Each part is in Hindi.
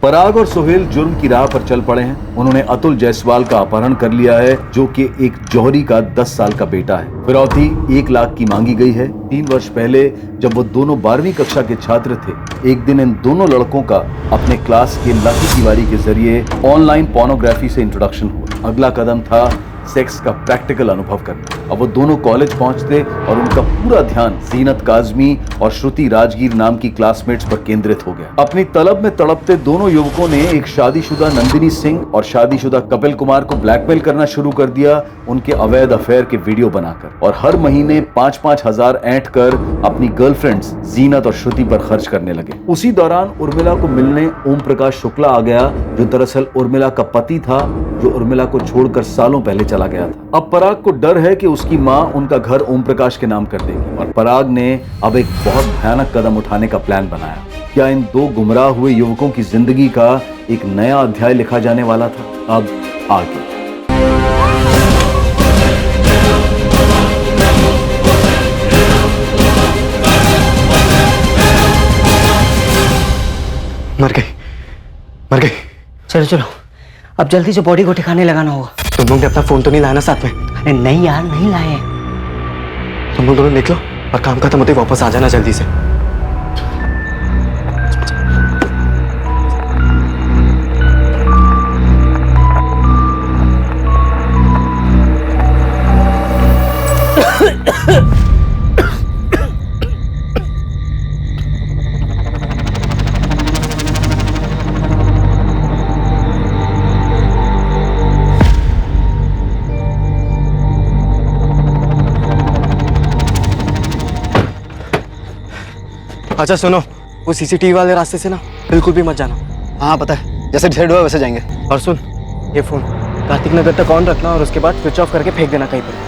पराग और सोहेल जुर्म की राह पर चल पड़े हैं। उन्होंने अतुल जायसवाल का अपहरण कर लिया है, जो कि एक जौहरी का 10 साल का बेटा है। फिरौती 1 लाख की मांगी गई है। 3 वर्ष पहले जब वो दोनों 12वीं कक्षा के छात्र थे, एक दिन इन दोनों लड़कों का अपने क्लास के लाठी तिवारी के जरिए ऑनलाइन पोर्नोग्राफी से इंट्रोडक्शन हुआ। अगला कदम था सेक्स का प्रैक्टिकल अनुभव करना। अब वो दोनों कॉलेज पहुंचते और उनका पूरा ध्यान जीनत काजमी और श्रुति राजगीर नाम की क्लासमेट्स पर केंद्रित हो गया। अपनी तलब में तड़पते दोनों युवकों ने एक शादीशुदा नंदिनी सिंह और शादीशुदा कपिल कुमार को ब्लैकमेल करना शुरू कर दिया, उनके अवैध अफेयर के वीडियो बनाकर, और हर महीने 5-5 हजार ऐंठ कर अपनी गर्लफ्रेंड्स जीनत और श्रुति पर खर्च करने लगे। उसी दौरान उर्मिला को मिलने ओम प्रकाश शुक्ला आ गया, जो दरअसल उर्मिला का पति था, जो उर्मिला को छोड़कर सालों पहले चला गया था। अब पराग को डर है कि उसकी माँ उनका घर ओम प्रकाश के नाम कर देगी, और पराग ने अब एक बहुत भयानक कदम उठाने का प्लान बनाया। क्या इन दो गुमराह हुए युवकों की जिंदगी का एक नया अध्याय लिखा जाने वाला था? अब आगे। मर गई। चलो चलो, अब जल्दी से बॉडी को ठिकाने लगाना होगा। तुम लोग ने अपना फोन तो नहीं लाया ना साथ में? अरे नहीं यार, नहीं लाए हैं। तुम लोग दोनों निकलो और काम खत्म होते वापस आ जाना जल्दी से। अच्छा सुनो, वो सीसीटीवी वाले रास्ते से ना बिल्कुल भी मत जाना। हाँ पता है, जैसे डिसाइड हुआ वैसे जाएंगे। और सुन, ये फोन कार्तिक नगर तक ऑन रखना और उसके बाद स्विच ऑफ करके फेंक देना कहीं पर।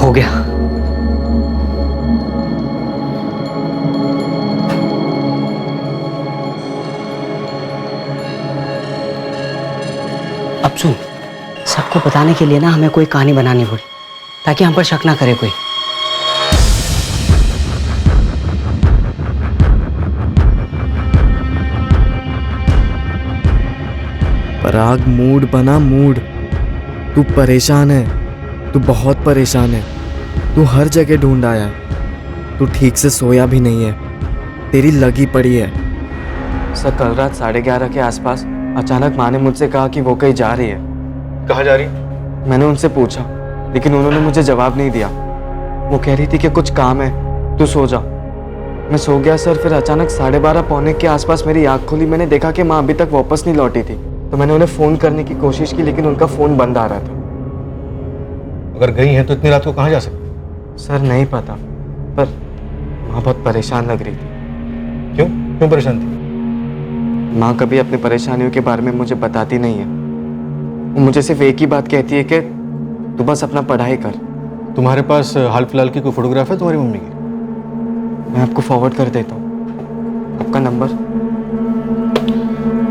हो गया। अब सुन, सबको बताने के लिए ना हमें कोई कहानी बनानी पड़ी, ताकि हम पर शक ना करे कोई। पराग, मूड बना, मूड। तू परेशान है, तू बहुत परेशान है। तू हर जगह ढूंढ आया है, तू ठीक से सोया भी नहीं है, तेरी लगी पड़ी है। सर, कल रात 11:30 के आसपास अचानक माँ ने मुझसे कहा कि वो कहीं जा रही है। कहाँ जा रही? मैंने उनसे पूछा, लेकिन उन्होंने मुझे जवाब नहीं दिया। वो कह रही थी कि कुछ काम है, तू सो जा। मैं सो गया सर, फिर अचानक 12:30 पौने के आसपास मेरी आँख खुली। मैंने देखा कि माँ अभी तक वापस नहीं लौटी थी, तो मैंने उन्हें फ़ोन करने की कोशिश की, लेकिन उनका फ़ोन बंद आ रहा था। अगर गई हैं तो इतनी रात को कहाँ जा सकती? सर नहीं पता, पर माँ बहुत परेशान लग रही थी। क्यों क्यों परेशान थी? माँ कभी अपनी परेशानियों के बारे में मुझे बताती नहीं है। वो मुझे सिर्फ एक ही बात कहती है कि तू बस अपना पढ़ाई कर। तुम्हारे पास हाल फिलहाल की कोई फोटोग्राफ है तुम्हारी मम्मी की? मैं आपको फॉरवर्ड कर देता हूँ आपका नंबर।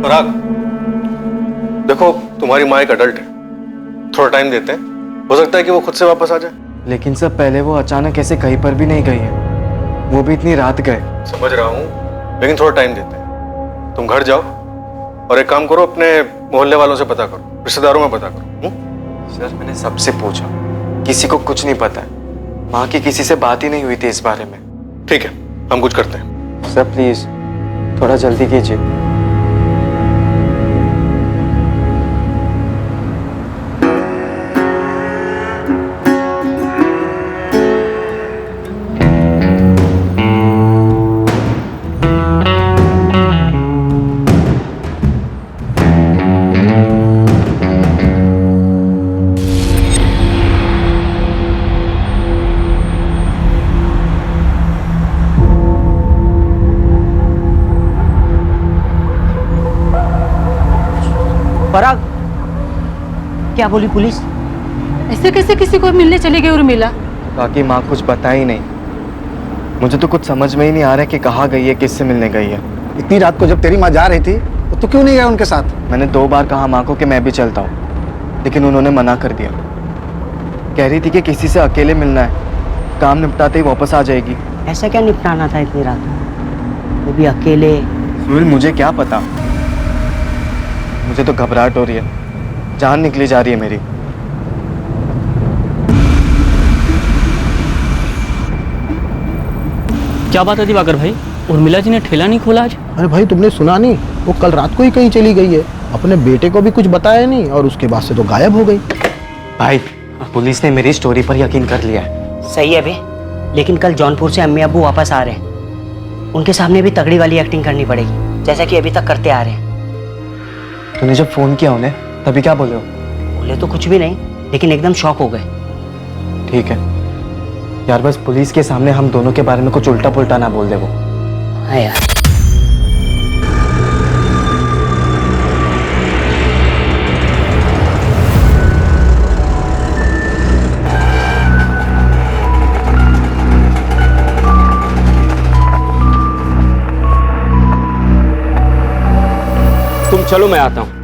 पराग, देखो तुम्हारी माँ एक अडल्ट है, थोड़ा टाइम देते हैं, हो सकता है कि वो खुद से वापस आ जाए। लेकिन सर पहले वो अचानक ऐसे कहीं पर भी नहीं गई है, वो भी इतनी रात गए। समझ रहा हूँ, लेकिन थोड़ा टाइम देते हैं। तुम घर जाओ और एक काम करो, अपने मोहल्ले वालों से पता करो, रिश्तेदारों में पता करो। सर मैंने सबसे पूछा, किसी को कुछ नहीं पता है। माँ की किसी से बात ही नहीं हुई थी इस बारे में। ठीक है, हम कुछ करते हैं। सर प्लीज थोड़ा जल्दी कीजिए। पराग, क्या बोली पुलिस? ऐसे कैसे किसी को मिलने चली गई उर्मिला? बाकी माँ कुछ बता ही नहीं। मुझे तो कुछ समझ में ही नहीं आ रहा है कि कहाँ गई है, किससे मिलने गई है। इतनी रात को जब तेरी माँ जा रही थी तो तू क्यों नहीं गया उनके साथ? मैंने 2 बार कहा माँ को कि मैं भी चलता हूँ, लेकिन उन्होंने मना कर दिया। कह रही थी कि किसी से अकेले मिलना है, काम निपटाते ही वापस आ जाएगी। ऐसा क्या निपटाना था इतनी रात, वो भी अकेले? सुनील मुझे क्या पता, मुझे तो घबराहट हो रही है, जान निकली जा रही है मेरी। क्या बात है दिवाकर भाई, उर्मिला जी ने ठेला नहीं खोला आज? अरे भाई तुमने सुना नहीं, वो कल रात को ही कहीं चली गई है, अपने बेटे को भी कुछ बताया नहीं और उसके बाद से तो गायब हो गई। भाई पुलिस ने मेरी स्टोरी पर यकीन कर लिया है। सही है बे, लेकिन कल जौनपुर से अम्मी अब्बू वापस आ रहे हैं, उनके सामने भी तगड़ी वाली एक्टिंग करनी पड़ेगी, जैसा कि अभी तक करते आ रहे हैं। तूने जब फोन किया उन्हें तभी क्या बोले हो? बोले तो कुछ भी नहीं, लेकिन एकदम शॉक हो गए। ठीक है यार, बस पुलिस के सामने हम दोनों के बारे में कुछ उल्टा पुल्टा ना बोल दे वो। हाँ यार। तुम चलो, मैं आता हूं।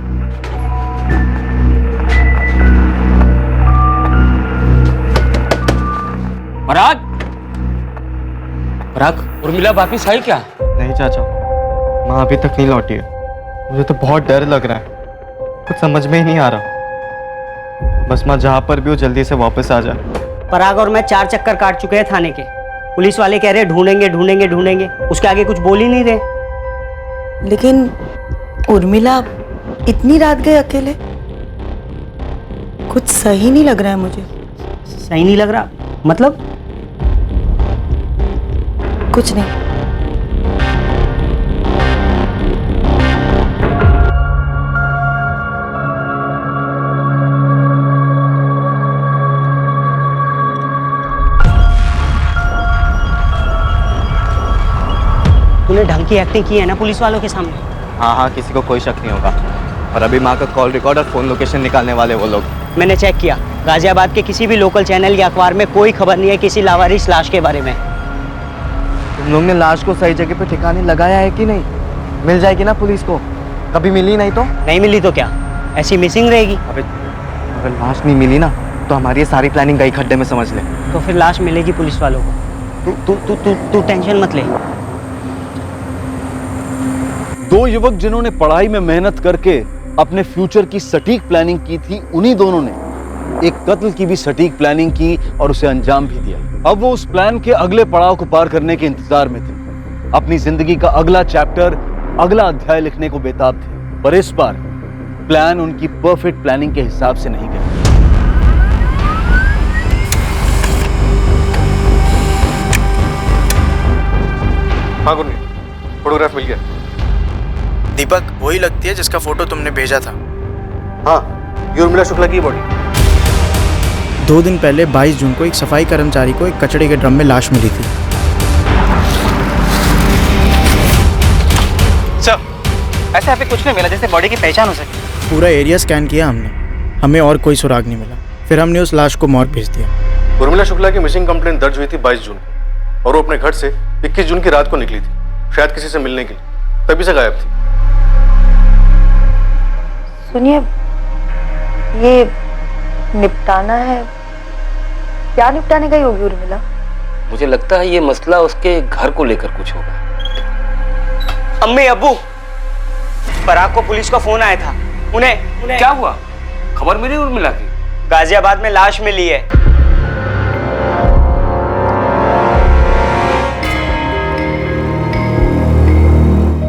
पराग, पराग, उर्मिला वापिस आई क्या? नहीं चाचा, माँ अभी तक नहीं लौटी है। मुझे तो बहुत डर लग रहा है, कुछ समझ में ही नहीं आ रहा। बस माँ जहाँ पर भी हो जल्दी से वापस आ जाए। पराग और मैं 4 चक्कर काट चुके हैं थाने के, पुलिस वाले कह रहे ढूंढेंगे ढूंढेंगे ढूंढेंगे, उसके आगे कुछ बोल ही नहीं रहे। लेकिन उर्मिला इतनी रात गए अकेले, कुछ सही नहीं लग रहा है मुझे। सही नहीं लग रहा मतलब? कुछ नहीं। तूने ढंग की एक्टिंग की है ना पुलिस वालों के सामने? हाँ, किसी को कोई शक नहीं होगा। और अभी माँ का कॉल रिकॉर्ड और फोन लोकेशन निकालने वाले वो लोग। मैंने चेक किया, गाजियाबाद के किसी भी लोकल चैनल या अखबार में कोई खबर नहीं है किसी लावारिस लाश के बारे में। तुम लोग ने लाश को सही जगह पे ठिकाने लगाया है कि नहीं? मिल जाएगी ना पुलिस को, कभी मिली नहीं तो? नहीं मिली तो क्या, ऐसी मिसिंग रहेगी? अबे अगर लाश नहीं मिली ना तो हमारी ये सारी प्लानिंग गई खड्डे में, समझ ले। तो फिर लाश मिलेगी पुलिस वालों को, तू टेंशन मत ले। 2 युवक जिन्होंने पढ़ाई में मेहनत करके अपने फ्यूचर की सटीक प्लानिंग की थी, उन्हीं दोनों ने एक कत्ल की भी सटीक प्लानिंग की और उसे अंजाम भी दिया। अब वो उस प्लान के अगले पड़ाव को पार करने के इंतजार में थे, अपनी जिंदगी का अगला चैप्टर, अगला अध्याय लिखने को बेताब थे। पर इस बार प्लान उनकी परफेक्ट प्लानिंग के हिसाब से नहीं गया। फोटोग्राफ मिल गया? दीपक वही लगती है जिसका फोटो तुमने भेजा था। हाँ, ये उर्मिला शुक्ला की बॉडी। 2 दिन पहले 22 जून को एक सफाई कर्मचारी को एक कचड़े के ड्रम में लाश मिली थी। सर, ऐसे यहाँ पे कुछ नहीं मिला जिससे बॉडी की पहचान हो सके। पूरा एरिया स्कैन किया हमने, हमें और कोई सुराग नहीं मिला। फिर हमने उस लाश को मॉर्ग भेज दिया। उर्मिला शुक्ला की मिसिंग कंप्लेंट दर्ज हुई थी 22 जून को, और वो अपने घर से 21 जून की रात को निकली थी, शायद किसी से मिलने के लिए, तभी से गायब थी। सुनिए, ये निपटाना है, क्या निपटाने गई होगी उर्मिला? मुझे लगता है ये मसला उसके घर को लेकर कुछ होगा। अम्मी अब्बू, पराग को पुलिस का फोन आया था। उन्हें क्या हुआ? खबर मिली उर्मिला की? गाजियाबाद में लाश मिली है।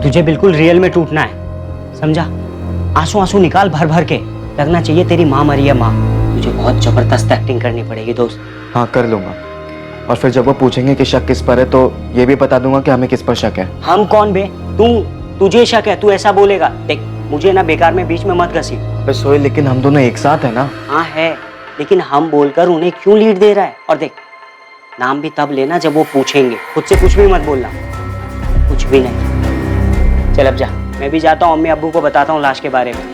तुझे बिल्कुल रियल में टूटना है, समझा? आंसू आंसू निकाल भर भर के, लगना चाहिए तेरी माँ मरी है माँ। तुझे बहुत जबरदस्त एक्टिंग करनी पड़ेगी दोस्त। हाँ कर लूँगा, और फिर जब वो पूछेंगे कि शक किस पर है तो ये भी बता दूंगा कि हमें किस पर शक है। हम कौन बे? तुझे शक है, तू ऐसा बोलेगा। देख, मुझे ना बेकार में बीच में मत घसी। बस सोए, लेकिन हम दोनों एक साथ है ना। हाँ है, लेकिन हम बोलकर उन्हें क्यों लीड दे रहा है? और देख, नाम भी तब लेना जब वो पूछेंगे, खुद से कुछ भी मत बोलना, कुछ भी नहीं। चल अब जा, मैं भी जाता हूँ, अम्मी अब्बू को बताता हूँ लाश के बारे में।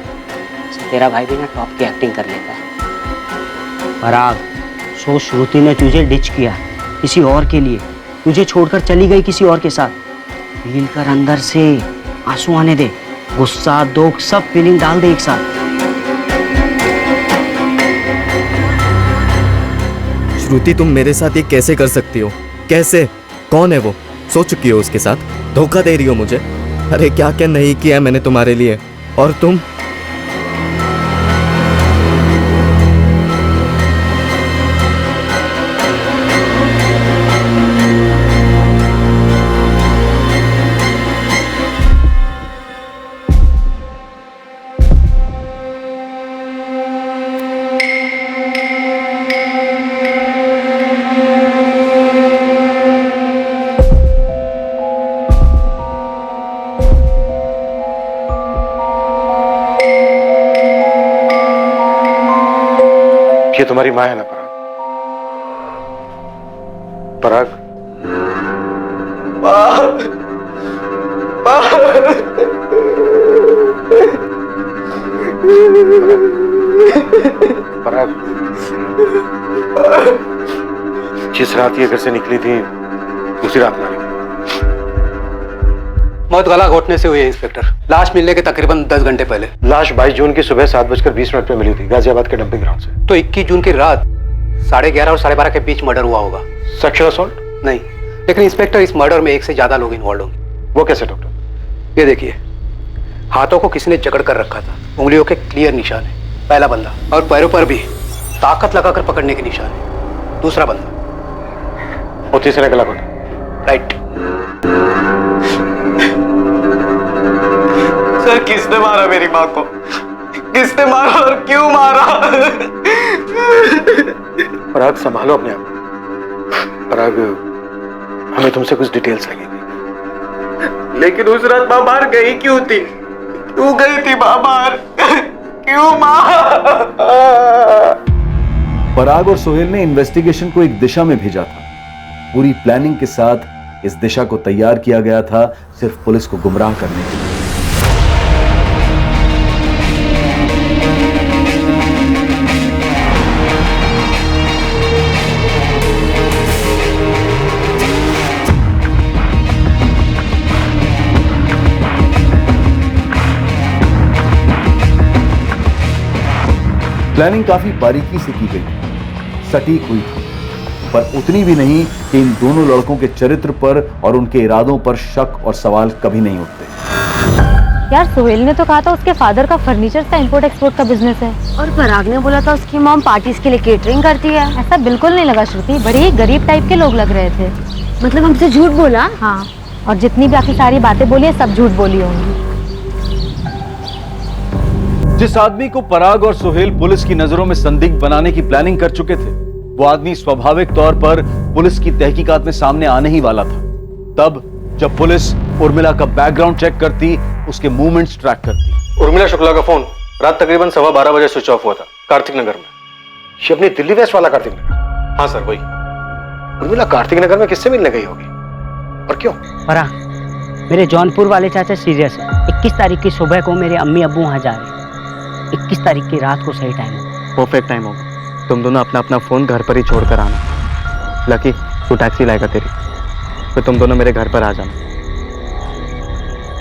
तेरा भाई भी ना टॉप की एक्टिंग कर लेता है। पराग, सो श्रुति ने तुझे डिच किया किसी और के लिए, तुझे छोड़कर चली गई किसी और के साथ। फील कर अंदर से, आंसू आने दे, गुस्सा दुख सब फीलिंग डाल दे एक साथ। श्रुति, तुम मेरे साथ ये कैसे कर सकती हो? कैसे? कौन है वो? सो चुकी हो उसके साथ? धोखा दे रही हो मुझे? अरे क्या क्या नहीं किया मैंने तुम्हारे लिए, और तुम? ये तुम्हारी माँ है ना पराग? पराग, जिस रात ये घर से निकली थी उसी रात मारी। मौत गला घोटने से हुई है इंस्पेक्टर। लाश मिलने के तकरीबन 10 घंटे पहले। लाश 22 जून की सुबह 7:20 पे मिली थी गाजियाबाद के डंपिंग ग्राउंड से। तो 21 जून की रात 11:30 और 12:30 के बीच मर्डर हुआ होगा। Sexual assault? नहीं, लेकिन इंस्पेक्टर इस मर्डर में 1 से ज्यादा लोग इन्वॉल्व होंगे। वो कैसे डॉक्टर? ये देखिए, हाथों को किसी ने जकड़ कर रखा था, उंगलियों के क्लियर निशान है, पहला बंदा, और पैरों पर भी ताकत लगाकर पकड़ने के निशान है, दूसरा बंदा, और तीसरे गला घोटा। राइट। सर, किसने मारा मेरी माँ को? किसने मारा और क्यों मारा? पराग, संभालो अपने आप। पराग, हमें तुमसे कुछ डिटेल्स लगेगी। लेकिन उस रात माँ बाहर गई क्यों थी? क्यों गई थी माँ बाहर? क्यों माँ? पराग और सोहेल ने इन्वेस्टिगेशन को एक दिशा में भेजा था। पूरी प्लानिंग के साथ इस दिशा को तैयार किया गया था, सिर्फ पुलिस को गुमराह करने के लिए। प्लानिंग काफी बारीकी से की गई, सटीक हुई थी, पर उतनी भी नहीं कि इन दोनों लड़कों के चरित्र पर और उनके इरादों पर शक और सवाल कभी नहीं उठते। यार, सोहेल ने तो कहा था उसके फादर का फर्नीचर का इंपोर्ट एक्सपोर्ट का बिजनेस है, और पराग ने बोला था उसकी मॉम पार्टीज के लिए केटरिंग करती है। ऐसा बिल्कुल नहीं लगा श्रुति, बड़े ही गरीब टाइप के लोग लग रहे थे। मतलब हमसे झूठ बोला? हाँ, और जितनी बाकी सारी बातें बोली है सब झूठ बोली होंगी। जिस आदमी को पराग और सोहेल पुलिस की नजरों में संदिग्ध बनाने की प्लानिंग कर चुके थे, वो आदमी स्वाभाविक तौर पर पुलिस की तहकीकात में सामने आने ही वाला था। तब जब पुलिस उर्मिला का बैकग्राउंड चेक करती, उसके मूवमेंट्स ट्रैक करती। उर्मिला शुक्ला का फोन रात तकरीबन 12:15 बजे स्विच ऑफ हुआ था, कार्तिक नगर में। ये अपनी दिल्ली वेस्ट वाला कार्तिक नगर? हाँ सर, वही। उर्मिला कार्तिक नगर में किससे मिलने गई होगी और क्यों? परा, मेरे जौनपुर वाले चाचा सीरियस है। 21 तारीख की सुबह को मेरे अम्मी अब्बू वहाँ जा रहे हैं। 21 तारीख की रात को सही टाइम है। परफेक्ट टाइम होगा। तुम दोनों अपना अपना फ़ोन घर पर ही छोड़ कर आना। लकी, तू टैक्सी लाएगा तेरी, फिर तुम दोनों मेरे घर पर आ जाना।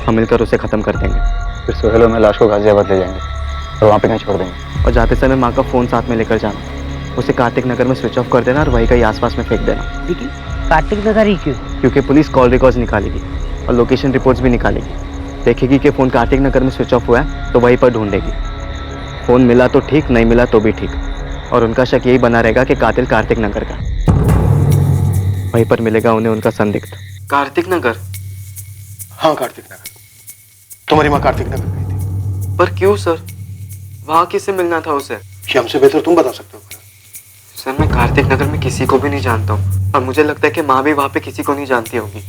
हम मिलकर उसे ख़त्म कर देंगे। फिर सोहेल में लाश को गाजियाबाद ले जाएंगे और वहाँ पे कहीं छोड़ देंगे। और जाते समय माँ का फ़ोन साथ में लेकर जाना। उसे कार्तिक नगर में स्विच ऑफ कर देना और वहीं कहीं आसपास में फेंक देना। लेकिन कार्तिक नगर ही क्यों? क्योंकि पुलिस कॉल रिकॉर्ड्स निकालेगी और लोकेशन रिपोर्ट्स भी निकालेगी। देखेगी कि फ़ोन कार्तिक नगर में स्विच ऑफ हुआ है तो वहीं पर ढूंढेगी। फ़ोन मिला तो ठीक, नहीं मिला तो भी ठीक, और उनका शक यही बना रहेगा कि कातिल कार्तिक नगर का। वहीं पर मिलेगा उन्हें उनका संदिग्ध। कार्तिक नगर? हाँ, कार्तिक नगर। तुम्हारी माँ कार्तिक नगर गई थी। पर क्यों सर? वहाँ किससे मिलना था उसे? ये हमसे बेहतर तुम बता सकते हो। सर, मैं कार्तिक नगर में किसी को भी नहीं जानता हूँ और मुझे लगता है कि माँ भी वहाँ पे किसी को नहीं जानती होगी।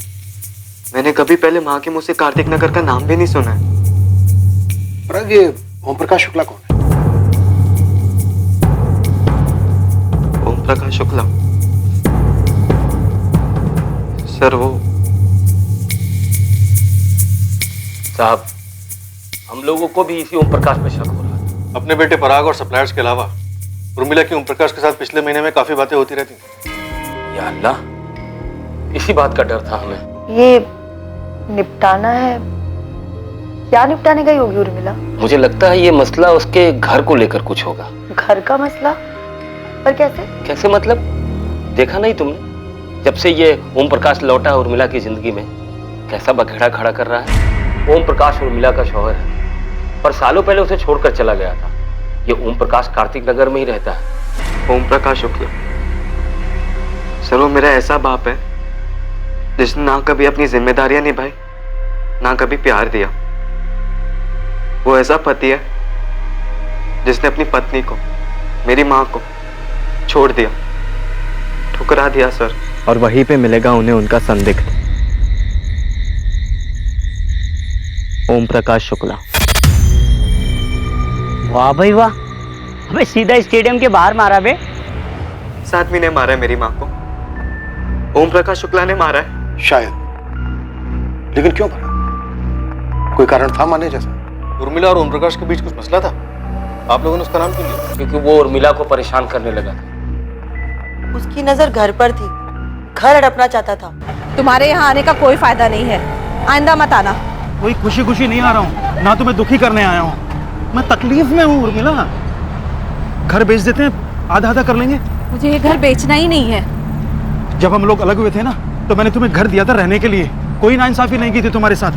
मैंने कभी पहले माँ के मुँह से कार्तिक नगर का नाम भी नहीं सुना है। पर ये ओम प्रकाश शुक्ला कौन है? ओम प्रकाश शुक्ला? सर वो साहब, हम लोगों को भी इसी ओम प्रकाश पे शक हो रहा है। अपने बेटे पराग और सप्लायर्स के अलावा उर्मिला की ओम प्रकाश के साथ पिछले महीने में काफी बातें होती रहती थी। या अल्लाह, इसी बात का डर था हमें। ये निपटाना है, क्या निपटाने गई होगी उर्मिला? मुझे लगता है ये मसला उसके घर को लेकर कुछ होगा। घर का मसला? पर कैसे? कैसे मतलब? देखा नहीं तुमने? जब से ये ओम प्रकाश लौटा है उर्मिला की जिंदगी में, कैसा बखेड़ा खड़ा कर रहा है। ओम प्रकाश उर्मिला का शौहर है, पर सालों पहले उसे छोड़कर चला गया था। ये ओम प्रकाश कार्तिक नगर में ही रहता है। ओम प्रकाश शुक्ला? सर, वो मेरा ऐसा बाप है जिसने ना कभी अपनी जिम्मेदारियां निभाई, ना कभी प्यार दिया। वो ऐसा पति है जिसने अपनी पत्नी को, मेरी माँ को छोड़ दिया, ठुकरा दिया सर। और वहीं पे मिलेगा उन्हें उनका संदिग्ध, ओम प्रकाश शुक्ला। वाह भाई वाह, हमें सीधा स्टेडियम के बाहर मारा बे। इस आदमी ने मारा है मेरी माँ को। ओम प्रकाश शुक्ला ने मारा है शायद, लेकिन क्यों मारा? कोई कारण था माने जैसा? उर्मिला और ओम प्रकाश के बीच कुछ मसला था? आप लोगों ने उसका नाम क्यों लिया? क्योंकि वो उर्मिला को परेशान करने लगा था। उसकी नजर घर पर थी, घर हड़पना चाहता था। तुम्हारे यहाँ आने का कोई फायदा नहीं है, आइंदा मत आना। कोई खुशी खुशी नहीं आ रहा हूँ, ना तुम्हें दुखी करने आया हूँ। मैं तकलीफ में हूँ उर्मिला। घर बेच देते हैं, आधा आधा कर लेंगे। मुझे ये घर बेचना ही नहीं है। जब हम लोग अलग हुए थे ना, तो मैंने तुम्हें घर दिया था रहने के लिए। कोई नाइंसाफी नहीं की थी तुम्हारे साथ।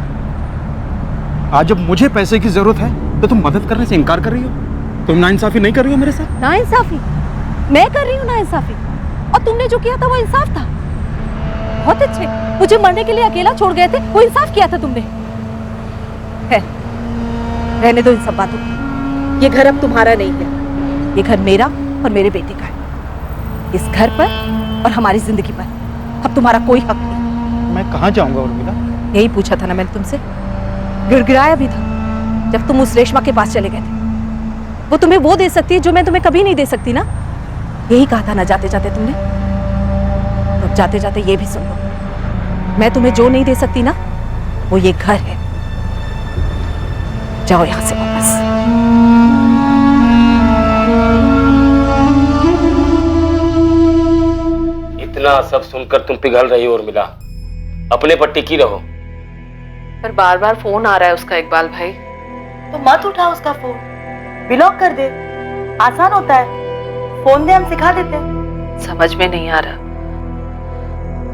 आज जब मुझे पैसे की जरूरत है तो तुम मदद करने से इनकार कर रही हो। तुम नाइंसाफी नहीं कर रही हो मेरे साथ। नाइंसाफी? मैं कर रही हूँ नाइंसाफी? और तुमने जो किया था वो इंसाफ था। बहुत अच्छे, मुझे मरने के लिए अकेला छोड़ गए थे, वो इंसाफ किया था तुमने। है, रहने दो इन सब बातों को। ये घर अब तुम्हारा नहीं है, ये घर मेरा और मेरे बेटे का है। इस घर पर और हमारी जिंदगी पर अब तुम्हारा कोई हक नहीं। मैं कहाँ जाऊंगा उर्मिला? यही पूछा था ना मैंने तुमसे, गिड़गिड़ाया भी था जब तुम उस रेशमा के पास चले गए थे। वो तुम्हें वो दे सकती है जो मैं तुम्हें कभी नहीं दे सकती ना। यही कहा था ना जाते जाते तुमने। तो जाते जाते ये भी सुन लो, मैं तुम्हें जो नहीं दे सकती ना, वो ये घर है। जाओ यहां से वापस। इतना सब सुनकर तुम पिघल रही हो उर्मिला, अपने पर टिकी रहो। पर बार बार फोन आ रहा है उसका इकबाल भाई। तो मत उठा उसका फोन, ब्लॉक कर दे, आसान होता है। फोन दे, हम सिखा देते। समझ में नहीं आ रहा,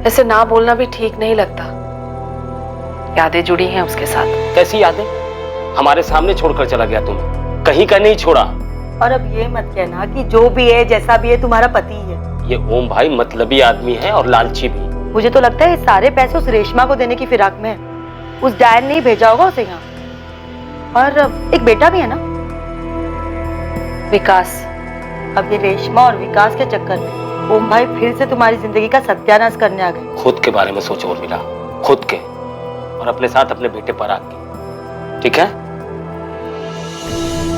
ऐसे ना बोलना भी ठीक नहीं लगता। यादें जुड़ी हैं उसके साथ। कैसी यादें? हमारे सामने छोड़कर चला गया तुम्हें, कहीं का नहीं छोड़ा। और अब ये मत कहना कि जो भी है जैसा भी है तुम्हारा पति है। ये ओम भाई मतलबी आदमी है और लालची भी। मुझे तो लगता है ये सारे पैसे उस रेशमा को देने की फिराक में है। उस डायन ने ही भेजा होगा उसे यहाँ। और एक बेटा भी है ना, विकास। अब ये रेशमा और विकास के चक्कर में ओम भाई फिर से तुम्हारी जिंदगी का सत्यानाश करने आ गए। खुद के बारे में सोचो उर्मिला, खुद के। और अपने साथ अपने बेटे पराग की। ठीक है?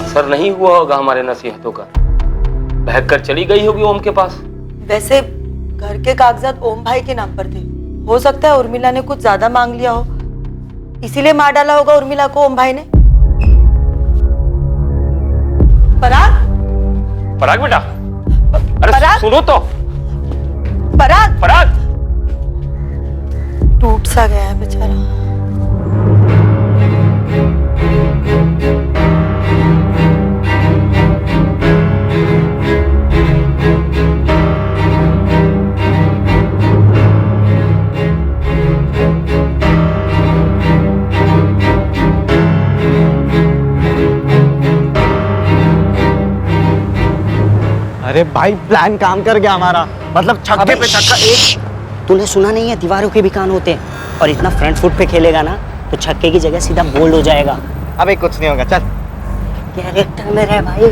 असर नहीं हुआ होगा हमारे नसीहतों का, बहक कर चली गई होगी ओम के पास। वैसे घर के कागजात ओम भाई के नाम पर थे, हो सकता है उर्मिला ने कुछ ज्यादा मांग लिया हो, इसीलिए मार डाला होगा उर्मिला को ओम भाई ने। पराग, पराग बेटा, अरे पराग? सुनो तो। पराग, पराग, टूट सा गया है बेचारा। अरे भाई प्लान काम कर गया हमारा, मतलब छक्के पे छक्का। एक तूने सुना नहीं है, दीवारों के भी कान होते हैं, और इतना फ्रंट फुट पे खेलेगा ना तो छक्के की जगह सीधा बोल्ड हो जाएगा। अबे कुछ नहीं होगा, चल। कैरेक्टर में रह भाई,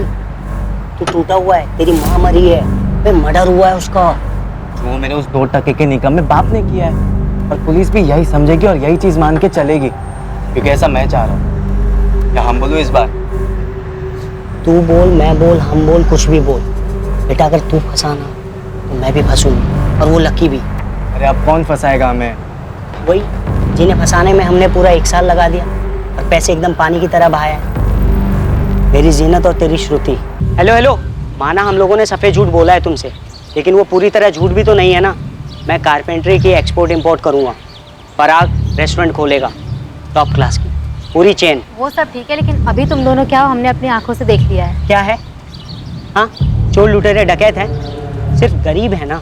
तू टूटा हुआ है, तेरी माँ मरी है, मर्डर हुआ है उसका। वो मैंने उस 2 टके के निकम्मे बाप ने किया है, और पुलिस भी यही समझेगी और यही चीज मान के चलेगी, क्योंकि ऐसा मैं चाह रहा हूँ। या हम बोलूं इस बार? तू बोल, मैं बोल, हम बोल, कुछ भी बोल बेटा, अगर तू फंसा ना तो मैं भी फंसूंगा, और वो लकी भी। अरे अब कौन फंसाएगा हमें? वही जिन्हें फंसाने में हमने पूरा 1 साल लगा दिया और पैसे एकदम पानी की तरह बहाया। मेरी जीनत और तेरी श्रुति। हेलो हेलो, माना हम लोगों ने सफ़ेद झूठ बोला है तुमसे, लेकिन वो पूरी तरह झूठ भी तो नहीं है ना। मैं कारपेंट्री की एक्सपोर्ट इंपोर्ट करूँगा, पराग रेस्टोरेंट खोलेगा, टॉप क्लास की पूरी चेन। वो सब ठीक है, लेकिन अभी तुम दोनों क्या हो हमने अपनी आंखों से देख लिया है। क्या है? हाँ, चोर लुटेरे डकैत हैं, सिर्फ गरीब है ना,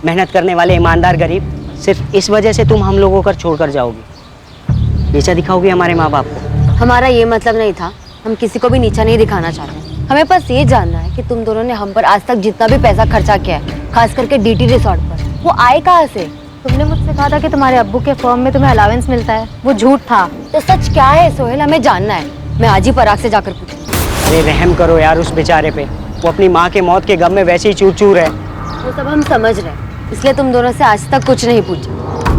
मेहनत करने वाले ईमानदार गरीब। सिर्फ इस वजह से तुम हम लोगों को छोड़कर जाओगी, नीचा दिखाओगी हमारे माँ बाप को। हमारा ये मतलब नहीं था, हम किसी को भी नीचा नहीं दिखाना चाहते। हमें बस ये जानना है कि तुम दोनों ने हम पर आज तक जितना भी पैसा खर्चा किया है, खास करके डीटी रिसोर्ट पर, वो आए कहाँ से? तुमने मुझसे कहा था कि तुम्हारे अब्बू के फर्म में तुम्हें अलावेंस मिलता है, वो झूठ था। तो सच क्या है सोहेल, हमें जानना है। मैं आज ही पराग से जाकर पूछूं। अरे रहम करो यार उस बेचारे पे, वो अपनी माँ के मौत के गम में वैसे ही चूर चूर है। वो सब हम समझ रहे हैं, इसलिए तुम दोनों से आज तक कुछ नहीं पूछा,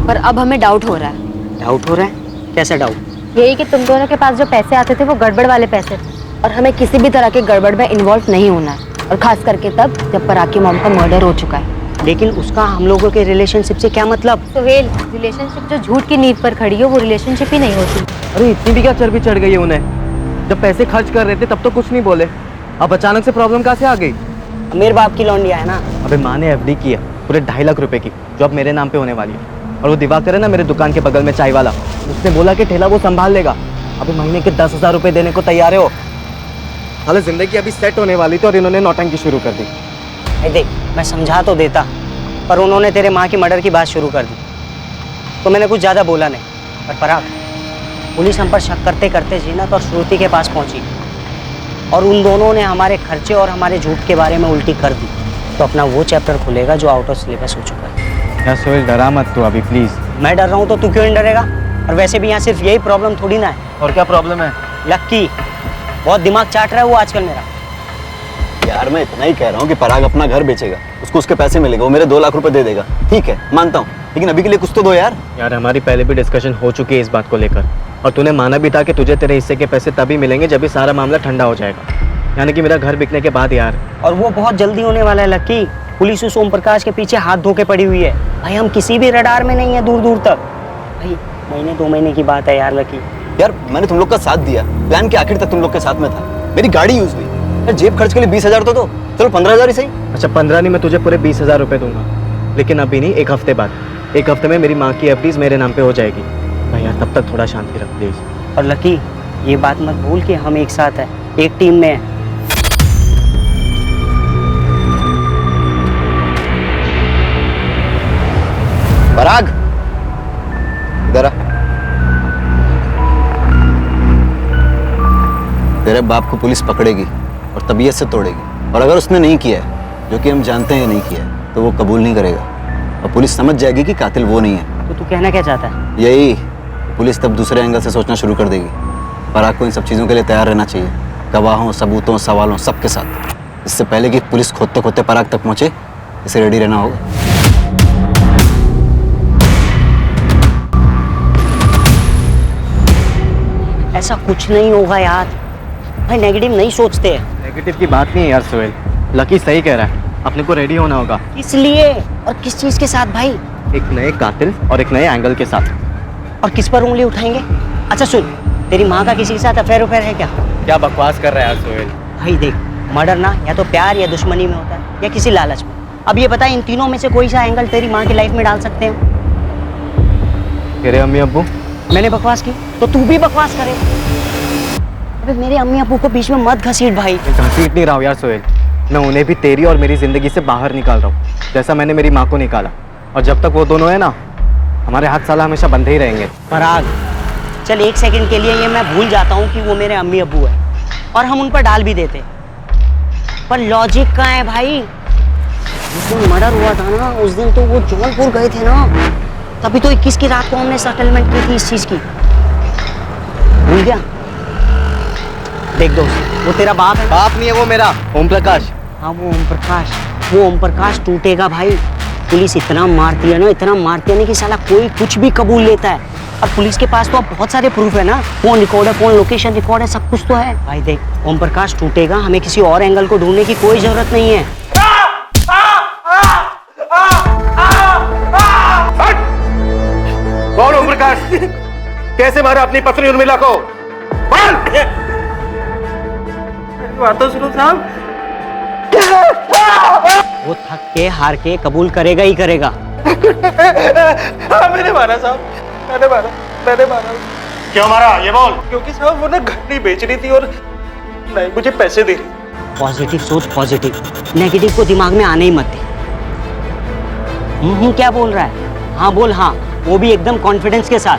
पर अब हमें डाउट हो रहा है। डाउट हो रहा है? कैसा डाउट? यही कि तुम दोनों के पास जो पैसे आते थे वो गड़बड़ वाले पैसे थे, और हमें किसी भी तरह के गड़बड़ में इन्वॉल्व नहीं होना है, और खास करके तब जब पराग की मॉम का मर्डर हो चुका है। लेकिन उसका हम लोगों के रिलेशनशिप से क्या मतलब? सोहेल, रिलेशनशिप जो झूठ की नींव पर खड़ी हो वो रिलेशनशिप ही नहीं होती। अरे इतनी भी क्या चर्बी चढ़ गई है उन्हें? जब पैसे खर्च कर रहे थे तब तो कुछ नहीं बोले, अब अचानक से प्रॉब्लम कहाँ से आ गई? मेरे बाप की लौंडिया है ना। अबे माँ ने एफडी की है पूरे 2.5 लाख रुपए की, जो अब मेरे नाम पे होने वाली है। और वो दिवाकर है ना मेरे दुकान के बगल में चाय वाला, उसने बोला कि ठेला वो संभाल लेगा। अभी महीने के 10,000 रुपए देने को तैयार है वो। हालांकि जिंदगी अभी सेट होने वाली थी और इन्होंने नौटंकी शुरू कर दी। देख, मैं समझा तो देता, पर उन्होंने तेरे माँ की मर्डर की बात शुरू कर दी, तो मैंने कुछ ज़्यादा बोला नहीं। पर पराग, पुलिस हम पर शक करते करते जीनत और श्रुति के पास पहुंची, और उन दोनों ने हमारे खर्चे और हमारे झूठ के बारे में उल्टी कर दी, तो अपना वो चैप्टर खुलेगा जो आउट ऑफ सिलेबस हो चुका है। यार सोहेल डरा मत तू अभी प्लीज। मैं डर रहा हूँ तो तू क्यों नहीं डरेगा? और वैसे भी यहाँ सिर्फ यही प्रॉब्लम थोड़ी ना है। और क्या प्रॉब्लम है? लक्की बहुत दिमाग चाट रहा है वो आजकल मेरा। यार मैं इतना ही कह रहा हूँ कि पराग अपना घर बेचेगा, उसको उसके पैसे मिलेगा, वो मेरे 2 लाख रुपए दे देगा। ठीक है मानता हूँ, लेकिन अभी के लिए कुछ तो दो यार। यार हमारी पहले भी डिस्कशन हो चुकी है इस बात को लेकर, और तूने माना भी था कि तुझे तेरे हिस्से के पैसे तभी मिलेंगे जब ये सारा मामला ठंडा हो जाएगा, यानी कि मेरा घर बिकने के बाद यार। और वो बहुत जल्दी होने वाला है लक्की। पुलिस उस ओम प्रकाश के पीछे हाथ धो के पड़ी हुई है भाई, हम किसी भी रडार में नहीं है दूर दूर तक भाई। महीने 2 महीने की बात है यार लकी। यार मैंने तुम लोग का साथ दिया, प्लान के आखिर तक तुम लोग के साथ में था, मेरी गाड़ी यूज हुई यार, जेब खर्च के लिए 20,000 तो दो, चलो 15,000 ही सही। अच्छा 15 नहीं, मैं तुझे पूरे 20,000 रुपए दूंगा, लेकिन अभी नहीं, 1 हफ्ते बाद। 1 हफ्ते में मेरी माँ की एफडीज मेरे नाम पे हो जाएगी भाई यार, तब तक थोड़ा शांति रख प्लीज। और लकी ये बात मत भूल कि हम एक साथ हैं, एक टीम में हैं। पराग इधर आ। तेरे बाप को पुलिस पकड़ेगी और तबीयत से तोड़ेगी, और अगर उसने नहीं किया है, जो कि हम जानते हैं नहीं किया है, तो वो कबूल नहीं करेगा, और पुलिस समझ जाएगी कि कातिल वो नहीं है। तो तू कहना क्या चाहता है? यही, पुलिस तब दूसरे एंगल से सोचना शुरू कर देगी। पराग को इन सब चीज़ों के लिए तैयार रहना चाहिए, गवाहों, सबूतों, सवालों सबके साथ। इससे पहले कि पुलिस खोदते खोदते पराग तक पहुंचे, इसे रेडी रहना होगा। ऐसा कुछ नहीं होगा यार, भाई नेगेटिव नहीं सोचते हैं। नेगेटिव की बात नहीं है यार सोहेल, लकी सही कह रहा है, अपने को रेडी होना होगा। किस लिए और किस चीज के साथ भाई? एक नए कातिल और एक नए एंगल के साथ। और किस पर उंगली उठाएंगे? अच्छा सुन, तेरी माँ का किसी के साथ अफेयर उफेयर है क्या? क्या बकवास कर रहा है यार सोहेल? भाई देख, मर्डर ना या तो प्यार या दुश्मनी में होता है या किसी लालच में। अब ये बता, इन तीनों में से कोई सा एंगल तेरी माँ की लाइफ में डाल सकते हैं? तेरे अम्मी अब्बू। मैंने बकवास की तो तू भी बकवास करे। अबे मेरे अम्मी अब्बू को बीच में मत घसीट भाई। घसीट नहीं रहा हूँ यार सोहेल, मैं उन्हें भी तेरी और मेरी जिंदगी से बाहर निकाल रहा हूँ, जैसा मैंने मेरी माँ को निकाला। और जब तक वो दोनों है ना, हमारे हाथ साला हमेशा बंधे ही रहेंगे। पराग, चल एक सेकंड के लिए ये मैं भूल जाता हूँ कि वो मेरे अम्मी अब्बू है और हम उन पर डाल भी देते, पर लॉजिक कहाँ है भाई? जिस दिन मर्डर हुआ था ना, उस दिन तो वो जौनपुर गए थे ना, तभी तो 21 की रात को हमने सेटलमेंट की थी इस चीज की। भूल गया? देख दोस्त, वो तेरा बाप है। बाप नहीं है वो मेरा, ओम प्रकाश। हाँ वो ओम प्रकाश, वो ओम प्रकाश टूटेगा भाई। पुलिस इतना मारती है ना, इतना मारती है ना कि साला कोई कुछ भी कबूल लेता है। और पुलिस के पास तो अब बहुत सारे प्रूफ है ना, फोन रिकॉर्ड है, फोन लोकेशन रिकॉर्ड है, सब कुछ तो है भाई। देख, ओम प्रकाश टूटेगा, हमें किसी और एंगल को ढूंढने की कोई जरूरत नहीं है। कौन ओम प्रकाश? कैसे मारा अपनी पत्नी उर्मिला को? बात तो सुनो साहब। वो थक के हार के कबूल करेगा ही करेगा। हाँ मैंने मारा साहब, मैंने मारा। क्यों मारा ये बोल? क्योंकि साहब वो ना घर नहीं बेच रही थी और नहीं मुझे पैसे दे रही। पॉजिटिव सोच, पॉजिटिव, नेगेटिव को दिमाग में आने ही मत दे। क्या बोल रहा है? हाँ बोल हाँ, वो भी एकदम कॉन्फिडेंस के साथ।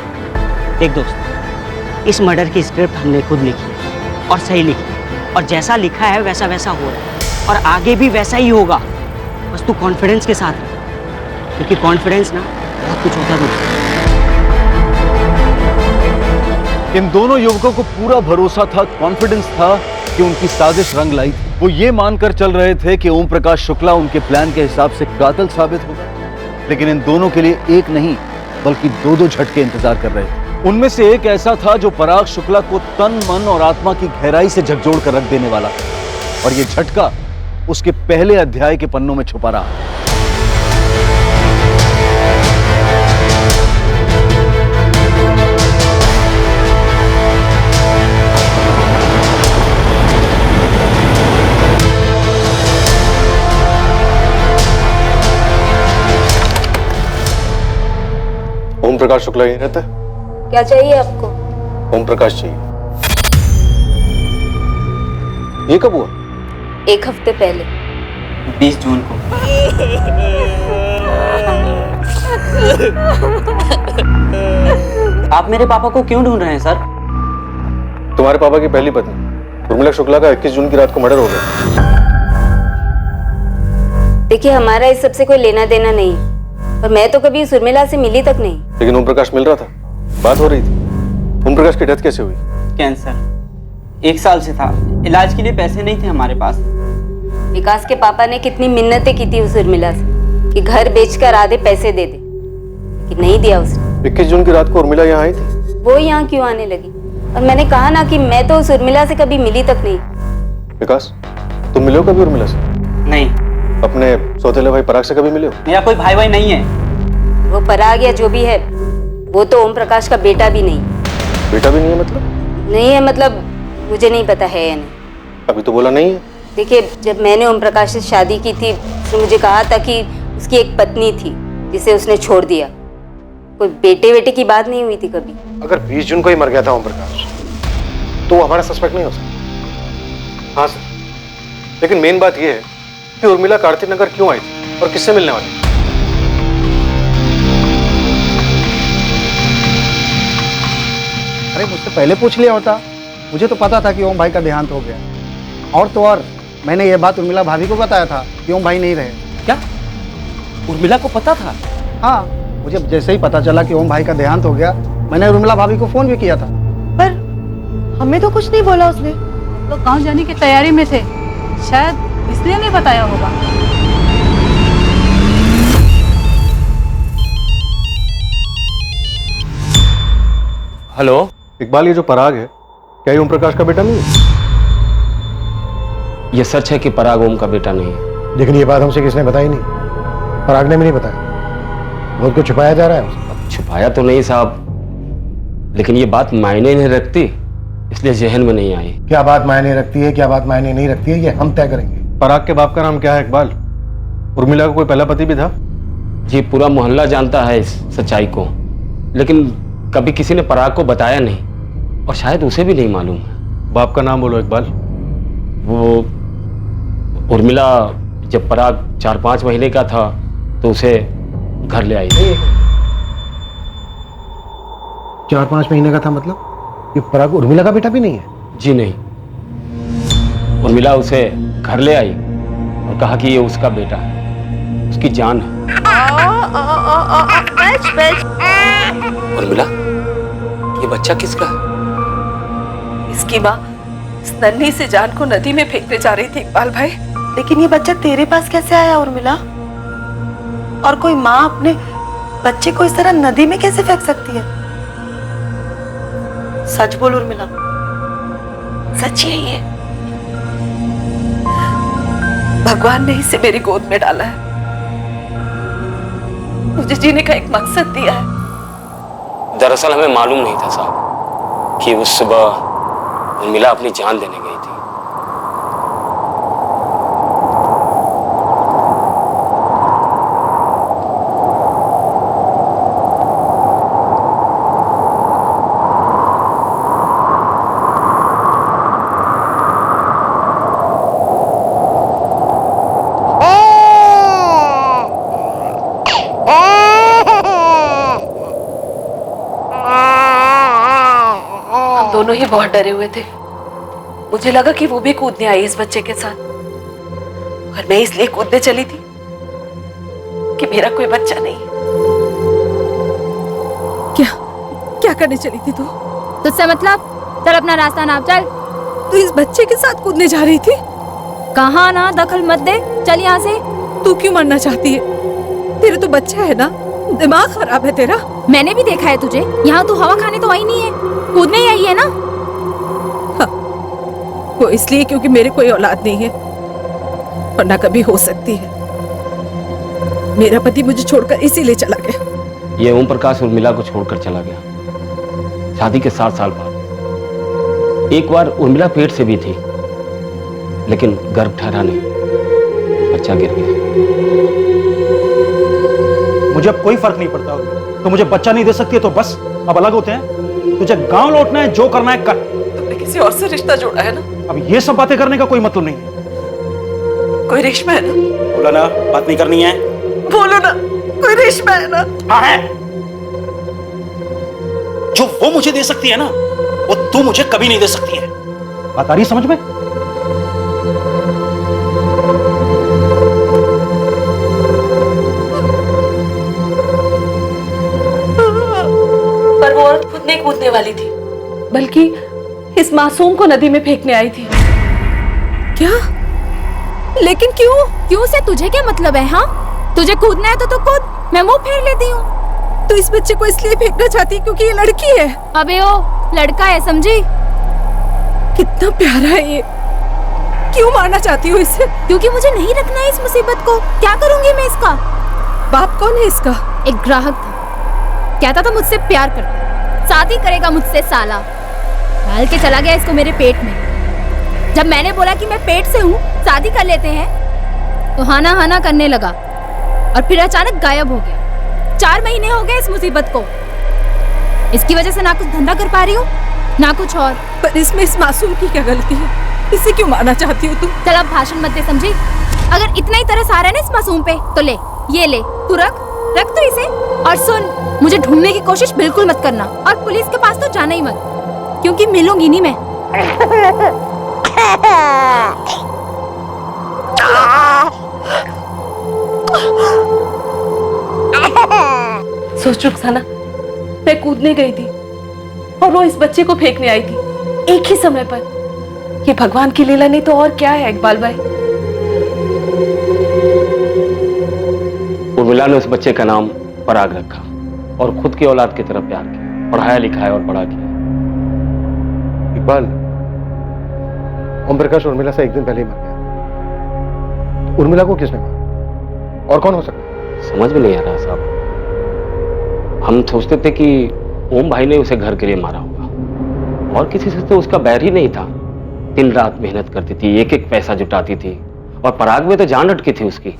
देख दोस्त, इस मर्डर की स्क्रिप्ट हमने खुद लिखी है और सही लिखी है, और जैसा लिखा है वैसा वैसा हो रहा है और आगे भी वैसा ही होगा। बस तू कॉन्फिडेंस के साथ रह, क्योंकि कॉन्फिडेंस ना बहुत कुछ होता है। इन दोनों युवकों को पूरा भरोसा था, कॉन्फिडेंस था कि उनकी साजिश रंग लाई थी। वो ये मानकर चल रहे थे कि ओम प्रकाश शुक्ला उनके प्लान के हिसाब से कातिल साबित होगा, लेकिन इन दोनों के लिए एक नहीं बल्कि दो दो झटके इंतजार कर रहे थे। उनमें से एक ऐसा था जो पराग शुक्ला को तन मन और आत्मा की गहराई से झकझोर कर रख देने वाला था, और ये झटका उसके पहले अध्याय के पन्नों में छुपा रहा। ओम प्रकाश शुक्ला यहीं रहता है? क्या चाहिए आपको? ओम प्रकाश चाहिए। ये कब हुआ? 1 हफ्ते पहले, 20 जून को। आप मेरे पापा को क्यों ढूंढ रहे हैं सर? तुम्हारे पापा की पहली पत्नी उर्मिला शुक्ला का 21 जून की रात को मर्डर हो गया। देखिए हमारा इस सबसे कोई लेना देना नहीं, और मैं तो कभी उस उर्मिला से मिली तक नहीं। लेकिन ओम प्रकाश मिल रहा था, बात हो रही थी। ओम प्रकाश की डेथ कैसे हुई? कैंसर, 1 साल से था, इलाज के लिए पैसे नहीं थे हमारे पास। विकास के पापा ने कितनी मिन्नतें की थी उस उर्मिला से कि घर बेचकर आधे पैसे दे दे, लेकिन नहीं दिया उसने। 21 जून की रात को उर्मिला यहाँ आई थी? वो यहाँ क्यों आने लगी? और मैंने कहा ना कि मैं तो उस उर्मिला से कभी मिली तक नहीं। विकास, तुम मिले हो कभी उर्मिला से? नहीं। अपने सौतेले भाई पराग से कभी मिले हो? मेरा कोई भाई भाई नहीं है। वो पराग या जो भी है, वो तो ओम प्रकाश का बेटा भी नहीं। बेटा भी नहीं है मतलब? नहीं है मतलब मुझे नहीं पता है या नहीं। अभी तो बोला नहीं है। देखिए, जब मैंने ओम प्रकाश से शादी की थी, उसने मुझे कहा था कि उसकी एक पत्नी थी जिसे उसने छोड़ दिया। कोई बेटे बेटे की बात नहीं हुई थी कभी। अगर 20 जून को ही मर गया था ओम प्रकाश, तो वो हमारा सस्पेक्ट नहीं हो सकता। हाँ सर, लेकिन मेन बात यह है कि उर्मिला कार्तिक नगर क्यों आई थी और किससे मिलने वाली? अरे मुझसे पहले पूछ लिया होता, मुझे तो पता था कि ओम भाई का देहांत हो गया। और तो और मैंने ये बात उर्मिला भाभी को बताया था कि ओम भाई नहीं रहे। क्या उर्मिला को पता था? हाँ, मुझे जैसे ही पता चला कि ओम भाई का देहांत हो गया, मैंने उर्मिला भाभी को फोन भी किया था। पर हमें तो कुछ नहीं बोला उसने। तो गांव जाने की तैयारी में थे, शायद इसलिए नहीं बताया होगा। हेलो इकबाल, ये जो पराग है क्या ये ओम प्रकाश का बेटा नहीं है? यह सच है कि पराग ओम का बेटा नहीं है। लेकिन ये बात हमसे किसने बताई नहीं, पराग ने भी नहीं बताया। बहुत कुछ छुपाया जा रहा है हमसे। छुपाया तो नहीं साहब, लेकिन ये बात मायने नहीं रखती, इसलिए जहन में नहीं आई। क्या बात मायने रखती है, क्या बात मायने नहीं रखती है, ये हम तय करेंगे। पराग के बाप का नाम क्या है इकबाल? उर्मिला का कोई पहला पति भी था? जी पूरा मोहल्ला जानता है इस सच्चाई को, लेकिन कभी किसी ने पराग को बताया नहीं और शायद उसे भी नहीं मालूम है। बाप का नाम बोलो इकबाल। वो उर्मिला जब पराग 4-5 महीने का था तो उसे घर ले आई। 4-5 महीने का था मतलब? ये पराग उर्मिला का बेटा भी नहीं है? जी नहीं, उर्मिला उसे घर ले आई और कहा कि ये उसका बेटा है, उसकी जान है। उर्मिला, ये बच्चा किसका है? इसकी माँ इस नन्ही से जान को नदी में फेंकने जा रही थी इकबाल भाई। लेकिन ये बच्चा तेरे पास कैसे आया उर्मिला? और कोई माँ अपने बच्चे को इस तरह नदी में कैसे फेंक सकती है? सच बोल उर्मिला, सच ही है ये? भगवान ने इसे मेरी गोद में डाला है, मुझे जीने का एक मकसद दिया है। दरअसल हमें मालूम नहीं था साहब कि उस सुबह उर्मिला अपनी जान देने गई थी। दोनों ही बहुत डरे हुए थे। मुझे लगा कि वो भी कूदने आई इस बच्चे के साथ, और मैं इसलिए कूदने चली थी कि मेरा कोई बच्चा नहीं है। क्या करने चली थी तू? तुझसे मतलब? चल अपना रास्ता नाप चल। तू इस बच्चे के साथ कूदने जा रही थी? कहाँ ना, दखल मत दे, चल यहाँ से। तू क्यों मरना चाहती है? तेरा तो बच्चा है ना, दिमाग खराब है तेरा। मैंने भी देखा है तुझे, यहाँ तू हवा खाने तो आई नहीं है, कूदने ही आई है ना। हाँ, वो इसलिए क्योंकि मेरे कोई औलाद नहीं है, वरना कभी हो सकती है। मेरा पति मुझे छोड़कर इसीलिए चला गया। ये ओम प्रकाश उर्मिला को छोड़कर चला गया शादी के 7 साल बाद। एक बार उर्मिला पेट से भी थी, लेकिन गर्भ ठहरा नहीं, बच्चा गिर गया। मुझे अब कोई फर्क नहीं पड़ता। तो मुझे बच्चा नहीं दे सकती है तो बस अब अलग होते हैं। तुझे गांव लौटना है, जो करना है कर। तुमने किसी और से रिश्ता जोड़ा है ना? अब ये सब बातें करने का कोई मतलब नहीं है। कोई रेशमा है ना? बोला ना, बात नहीं करनी है। बोलो ना, कोई रेशमा है ना? हाँ है। जो वो मुझे दे सकती है ना, वो तू मुझे कभी नहीं दे सकती है। बात आ रही है समझ में? पर वो औरत खुद नहीं कूदने वाली थी, बल्कि इस मासूम को नदी में फेंकने आई थी। क्या? लेकिन क्यों? क्यों से तुझे क्या मतलब है? हाँ, तुझे कूदना है तो तू कूद, मैं मुंह फेर लेती हूँ। तो इस बच्चे को इसलिए फेंकना चाहती है क्योंकि ये लड़की है? अबे ओ, लड़का है समझी? कितना प्यारा है ये, क्यों मारना चाहती हो इसे? क्योंकि मुझे नहीं रखना है इस मुसीबत को। क्या करूंगी मैं इसका? बाप कौन है इसका? एक ग्राहक था, कहता था मुझसे प्यार करता, शादी करेगा मुझसे साला। डाल के चला गया इसको मेरे पेट में। जब मैंने बोला कि मैं पेट से हूँ, शादी कर लेते हैं, तो हाना हाना करने लगा और फिर अचानक गायब हो गया। 4 महीने हो गए इस मुसीबत को। इसकी वजह से ना कुछ धंधा कर पा रही हूँ, ना कुछ और। पर इसमें इस मासूम की क्या गलती है? इसे क्यों मारना चाहती हो तुम? चल अब भाषण मत दे समझी। अगर इतना ही तरस आ रहा है ना इस मासूम पे, तो ले, ये ले, तू रख तो इसे। और सुन, मुझे ढूंढने की कोशिश बिल्कुल मत करना, और पुलिस के पास तो जाना ही मत, क्योंकि मिलूंगी नहीं मैं। सोच रुखसाना, मैं कूदने गई थी और वो इस बच्चे को फेंकने आई थी, एक ही समय पर। ये भगवान की लीला नहीं तो और क्या है इकबाल भाई? उर्मिला ने उस बच्चे का नाम पराग रखा और खुद की औलाद की तरफ प्यार किया, पढ़ाया लिखाया और बड़ा किया। इकबाल, ओम प्रकाश उर्मिला से एक दिन पहले ही मर गया। उर्मिला को किसने मारा और कौन हो सकता है? समझ में नहीं आ रहा साहब। हम सोचते थे कि ओम भाई ने उसे घर के लिए मारा होगा, और किसी से तो उसका बैर ही नहीं था। दिन रात मेहनत करती थी, एक एक पैसा जुटाती थी, और पराग में तो जान अटकी थी उसकी।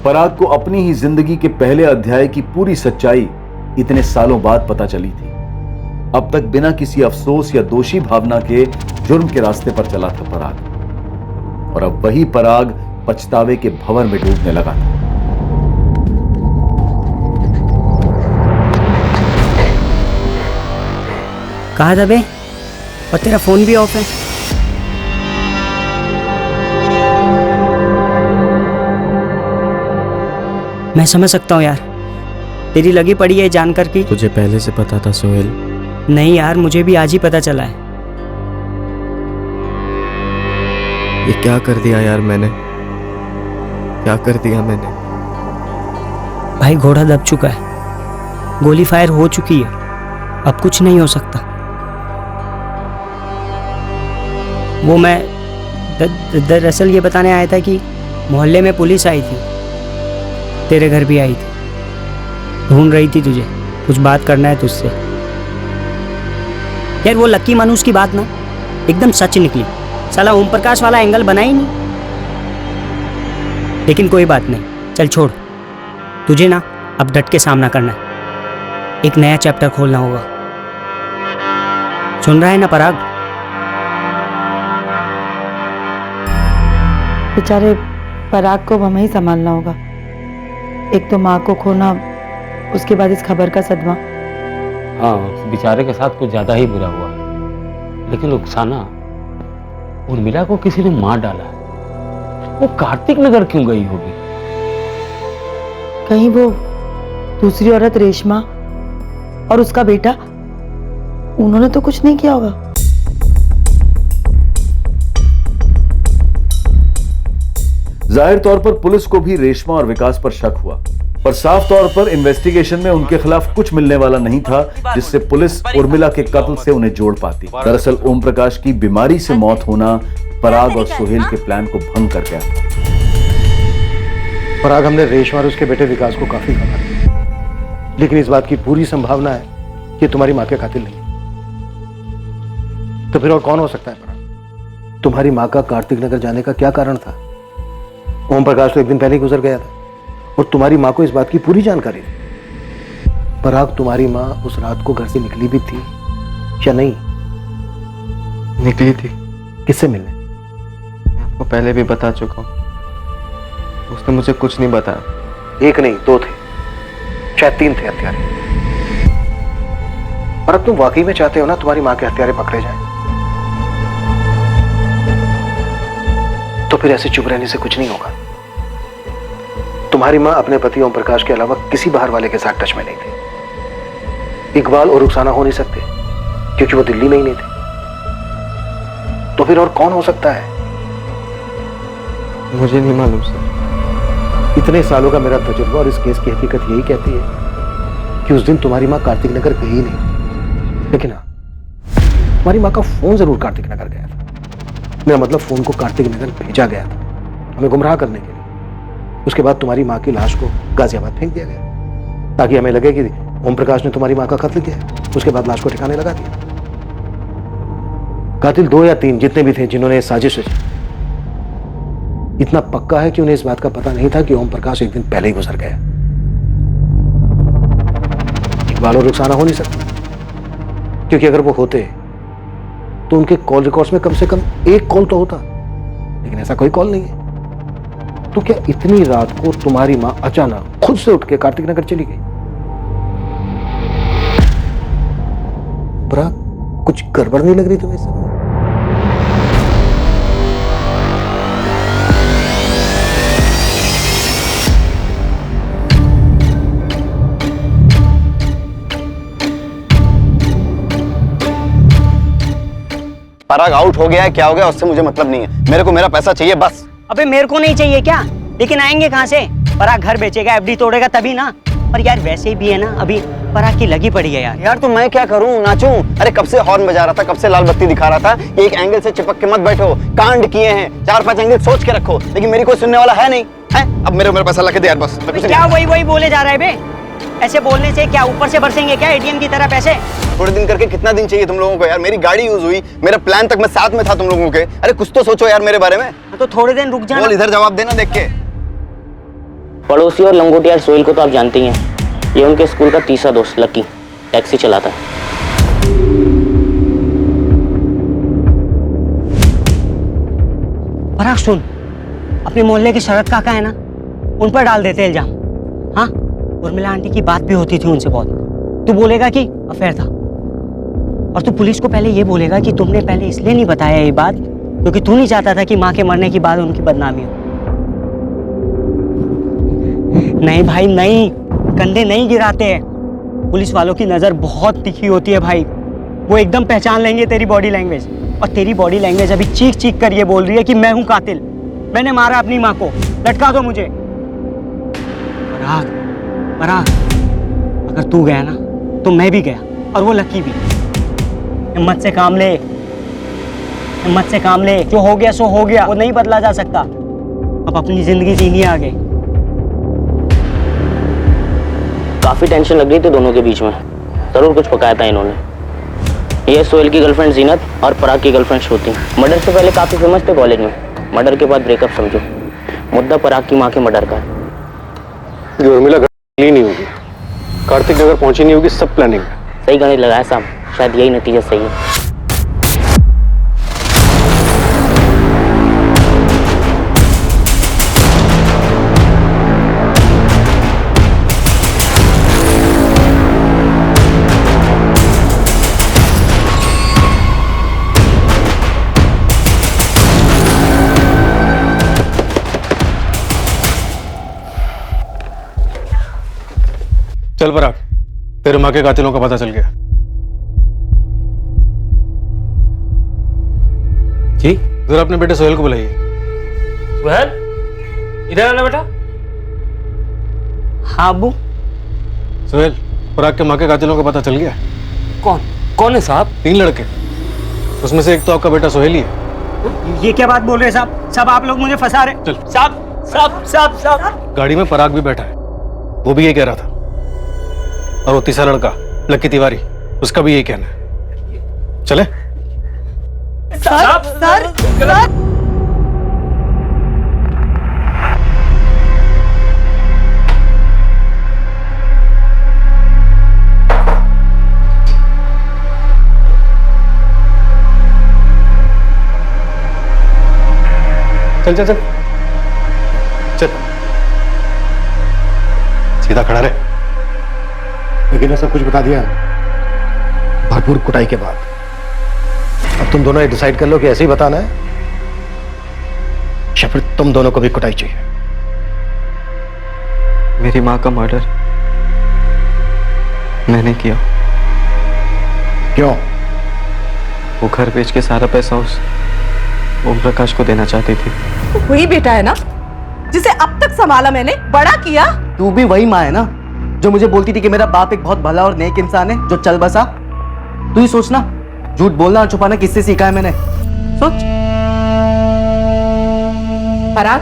पराग को अपनी ही जिंदगी के पहले अध्याय की पूरी सच्चाई इतने सालों बाद पता चली थी। अब तक बिना किसी अफसोस या दोषी भावना के जुर्म के रास्ते पर चला था पराग, और अब वही पराग पछतावे के भंवर में डूबने लगा था। कहाँ था बे? और तेरा फोन भी ऑफ है। मैं समझ सकता हूँ यार, तेरी लगी पड़ी है जानकर कि तुझे पहले से पता था सोहेल? नहीं यार, मुझे भी आज ही पता चला है। ये क्या कर दिया यार मैंने, क्या कर दिया मैंने? भाई घोड़ा दब चुका है, गोली फायर हो चुकी है, अब कुछ नहीं हो सकता। वो मैं दरअसल ये बताने आया था कि मोहल्ले में पुलिस आई थी, तेरे घर भी आई थी, ढूंढ रही थी तुझे, कुछ बात करना है तुझसे। यार वो लक्की मानुस की बात ना एकदम सच निकली, साला ओम प्रकाश वाला एंगल बना ही नहीं। लेकिन कोई बात नहीं, चल छोड़, तुझे ना अब डट के सामना करना है, एक नया चैप्टर खोलना होगा। सुन रहा है ना पराग? बेचारे पराग को हमें ही संभालना होगा। एक तो माँ को खोना, उसके बाद इस खबर का सदमा। हाँ, बेचारे के साथ कुछ ज्यादा ही बुरा हुआ, लेकिन रुखसाना, उर्मिला को किसी ने मार डाला है। वो कार्तिक नगर क्यों गई होगी? कहीं वो दूसरी औरत रेशमा और उसका बेटा, उन्होंने तो कुछ नहीं किया होगा। जाहिर तौर पर पुलिस को भी रेशमा और विकास पर शक हुआ, पर साफ तौर पर इन्वेस्टिगेशन में उनके खिलाफ कुछ मिलने वाला नहीं था जिससे पुलिस उर्मिला के कत्ल से उन्हें जोड़ पाती। दरअसल ओम प्रकाश की बीमारी से मौत होना पराग और सोहेल के प्लान को भंग कर गया। पराग, हमने रेशमा और उसके बेटे विकास को काफी खबर दिया, लेकिन इस बात की पूरी संभावना है कि तुम्हारी माँ के कातिल नहीं। तो फिर और कौन हो सकता है पराग? तुम्हारी माँ का कार्तिक नगर जाने का क्या कारण था? ओम प्रकाश तो एक दिन पहले ही गुजर गया था, और तुम्हारी माँ को इस बात की पूरी जानकारी थी। पराग, तुम्हारी माँ उस रात को घर से निकली भी थी या नहीं? निकली थी। किससे मिलने? मैं आपको पहले भी बता चुका हूँ, उसने मुझे कुछ नहीं बताया। एक नहीं, दो थे, शायद तीन थे हत्यारे। और अब तुम वाकई में चाहते हो ना तुम्हारी माँ के हत्यारे पकड़े जाएं? तो फिर ऐसे चुप रहने से कुछ नहीं होगा। तुम्हारी माँ अपने पति ओम प्रकाश के अलावा किसी बाहर वाले के साथ टच में नहीं थी। इकबाल और रुखसाना हो नहीं सकते क्योंकि वो दिल्ली में ही नहीं थे। तो फिर और कौन हो सकता है? मुझे नहीं मालूम सर। इतने सालों का मेरा तजुर्बा और इस केस की हकीकत यही कहती है कि उस दिन तुम्हारी माँ कार्तिक नगर गई नहीं, लेकिन हाँ, तुम्हारी माँ का फोन जरूर कार्तिक नगर गया था। मेरा मतलब फोन को कार्तिक नगर भेजा गया था हमें गुमराह करने के लिए। उसके बाद तुम्हारी माँ की लाश को गाजियाबाद फेंक दिया गया ताकि हमें लगे कि ओम प्रकाश ने तुम्हारी माँ का कत्ल किया। उसके बाद लाश को ठिकाने लगा दिया। कातिल 2 या 3 जितने भी थे जिन्होंने साजिश रची, इतना पक्का है कि उन्हें इस बात का पता नहीं था कि ओम प्रकाश एक दिन पहले ही गुजर गया। इकबाल और रुखसाना हो नहीं सकते, क्योंकि अगर वो होते तो उनके कॉल रिकॉर्ड्स में कम से कम एक कॉल तो होता, लेकिन ऐसा कोई कॉल नहीं है। तो क्या इतनी रात को तुम्हारी मां अचानक खुद से उठ के कार्तिक नगर चली गई? पराग, कुछ गड़बड़ नहीं लग रही तुम्हें सब? पराग आउट हो गया है, क्या हो गया उससे मुझे मतलब नहीं है। मेरे को मेरा पैसा चाहिए बस। अबे मेरे को नहीं चाहिए क्या? लेकिन आएंगे कहाँ से? पराग घर बेचेगा, एफडी तोड़ेगा तभी ना। पर यार वैसे भी है ना, अभी पराग की लगी पड़ी है यार। यार तो मैं क्या करूं, नाचूं? अरे कब से हॉर्न बजा रहा था, कब से लाल बत्ती दिखा रहा था कि एक एंगल से चिपक के मत बैठो, कांड किए हैं, 4-5 एंगल सोच के रखो, लेकिन मेरी कोई सुनने वाला है नहीं है। अब मेरे पैसा ला के दे यार बस। क्या वही बोले जा रहा है बे? ऐसे बोलने से क्या ऊपर से बरसेंगे क्या एटीएम की तरह पैसे? थोड़े दिन करके कितना दिन चाहिए तुम लोगों को यार? मेरी गाड़ी यूज हुई, मेरा प्लान तक मैं साथ में था तुम लोगों के। अरे कुछ तो सोचो यार मेरे बारे में। तो थोड़े दिन रुक जाना। बोल, इधर जवाब देना देख के। पड़ोसी और लंगोटिया सोहेल को तो आप जानती हैं, ये उनके स्कूल का तीसरा दोस्त लकी टैक्सी चलाता है। पराग सुन, अपने मोहल्ले के शरद काका है ना, उन पर डाल देते इल्जाम। हाँ, उर्मिला आंटी की बात भी होती थी उनसे बहुत। तू बोलेगा कि अफेयर था, और तू पुलिस को पहले ये बोलेगा कि तुमने पहले इसलिए नहीं बताया ये बात क्योंकि तू नहीं चाहता था कि माँ के मरने के बाद उनकी बदनामी हो। नहीं भाई नहीं, कंधे नहीं गिराते हैं। पुलिस वालों की नजर बहुत तिखी होती है भाई, वो एकदम पहचान लेंगे तेरी बॉडी लैंग्वेज। और तेरी बॉडी लैंग्वेज अभी चीख चीख कर ये बोल रही है कि मैं हूं कातिल, मैंने मारा अपनी माँ को, लटका दो मुझे। पराग, अगर तू गया ना तो मैं भी गया, और वो लकी भी। हिम्मत से काम ले, हिम्मत से काम ले। जो हो गया सो हो गया, वो नहीं बदला जा सकता। अब अपनी जिंदगी जीनी है आगे। काफी टेंशन लग रही थी दोनों के बीच में, जरूर कुछ पकाया था इन्होंने। ये सोहेल की गर्लफ्रेंड जीनत और पराग की गर्लफ्रेंड श्रुति मर्डर से पहले काफी फेमस थे कॉलेज में, मर्डर के बाद ब्रेकअप समझो। मुद्दा पराग की माँ के मर्डर का है। ये उर्मिला घर नहीं होगी, कार्तिक नगर पहुंची नहीं होगी, सब प्लानिंग है। सही गणित लगाया साहब, शायद यही नतीजा सही है। चल पराग, तेरे माँ के कातिलों का पता चल गया। जी जरा अपने बेटे सोहेल को बुलाइए। सोहेल, इधर आना बेटा। हाँ अब्बू। सोहेल, पराग के माँ के कातिलों का पता चल गया। कौन है साहब? 3 लड़के, उसमें से एक तो आपका बेटा सोहेल ही है। ये क्या बात बोल रहे हैं साहब? सब आप लोग मुझे फंसा रहे। चल साहब। गाड़ी में पराग भी बैठा है, वो भी यही कह रहा था। और वो तीसरा लड़का लक्की तिवारी, उसका भी यही कहना है। चले? सर चल चल चल चल, सीधा खड़ा रहे। लेकिन सब कुछ बता दिया भरपूर कुटाई के बाद। अब तुम दोनों ये डिसाइड कर लो कि ऐसे ही बताना है या फिर तुम दोनों को भी कुटाई चाहिए। मेरी माँ का मर्डर मैंने किया। क्यों? वो घर बेच के सारा पैसा उस ओम प्रकाश को देना चाहती थी। वही बेटा है ना जिसे अब तक संभाला मैंने, बड़ा किया। तू भी वही माँ है ना जो मुझे बोलती थी कि मेरा बाप एक बहुत भला और नेक इंसान है जो चल बसा। तू ही सोचना, झूठ बोलना और छुपाना किससे सीखा है मैंने? सोच। पराग,